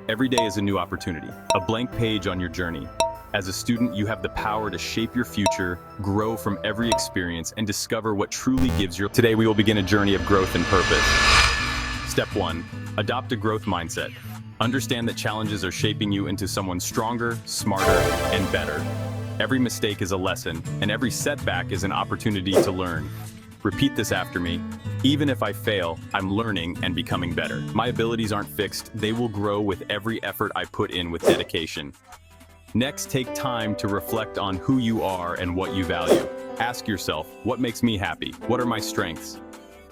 Every day is a new opportunity, a blank page on your journey. As a student, you have the power to shape your future, grow from every experience, and discover what truly gives your... Today, we will begin a journey of growth and purpose. Step 1. Adopt a growth mindset. Understand that challenges are shaping you into someone stronger, smarter, and better. Every mistake is a lesson, and every setback is an opportunity to learn. Repeat this after me. Even if I fail, I'm learning and becoming better. My abilities aren't fixed, they will grow with every effort I put in with dedication. Next, take time to reflect on who you are and what you value. Ask yourself, what makes me happy? What are my strengths?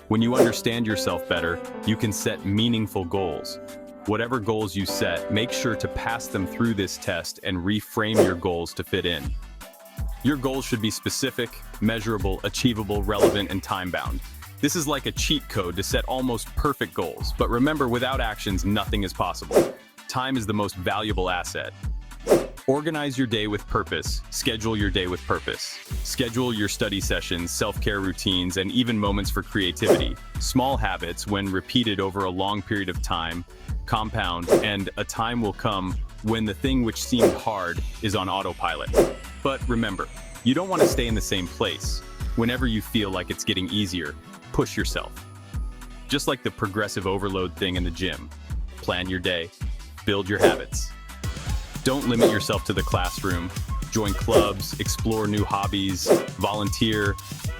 When you understand yourself better, you can set meaningful goals. Whatever goals you set, make sure to pass them through this test and reframe your goals to fit in. Your goals should be specific, measurable, achievable, relevant, and time-bound. This is like a cheat code to set almost perfect goals, but remember, without actions, nothing is possible. Time is the most valuable asset. Organize your day with purpose. Schedule your day with purpose. Schedule your study sessions, self-care routines, and even moments for creativity. Small habits, when repeated over a long period of time, compound, and a time will come when the thing which seemed hard is on autopilot. But remember, you don't want to stay in the same place. Whenever you feel like it's getting easier, push yourself. Just like the progressive overload thing in the gym. Plan your day, build your habits. Don't limit yourself to the classroom. Join clubs, explore new hobbies, volunteer.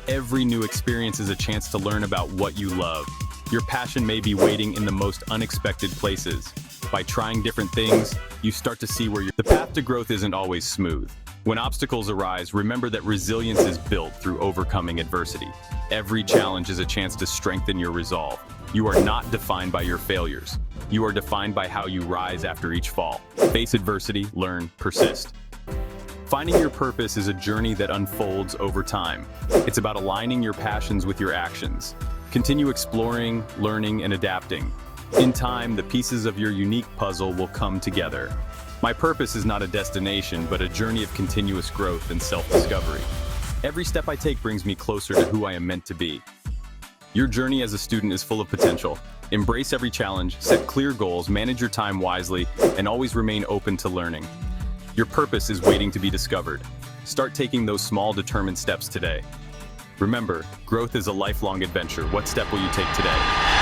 Every new experience is a chance to learn about what you love. Your passion may be waiting in the most unexpected places. By trying different things, you start to see where the path to growth isn't always smooth. When obstacles arise, remember that resilience is built through overcoming adversity. Every challenge is a chance to strengthen your resolve. You are not defined by your failures. You are defined by how you rise after each fall. Face adversity, learn, persist. Finding your purpose is a journey that unfolds over time. It's about aligning your passions with your actions. Continue exploring, learning, and adapting. In time, the pieces of your unique puzzle will come together. My purpose is not a destination, but a journey of continuous growth and self-discovery. Every step I take brings me closer to who I am meant to be. Your journey as a student is full of potential. Embrace every challenge, set clear goals, manage your time wisely, and always remain open to learning. Your purpose is waiting to be discovered. Start taking those small, determined steps today. Remember, growth is a lifelong adventure. What step will you take today?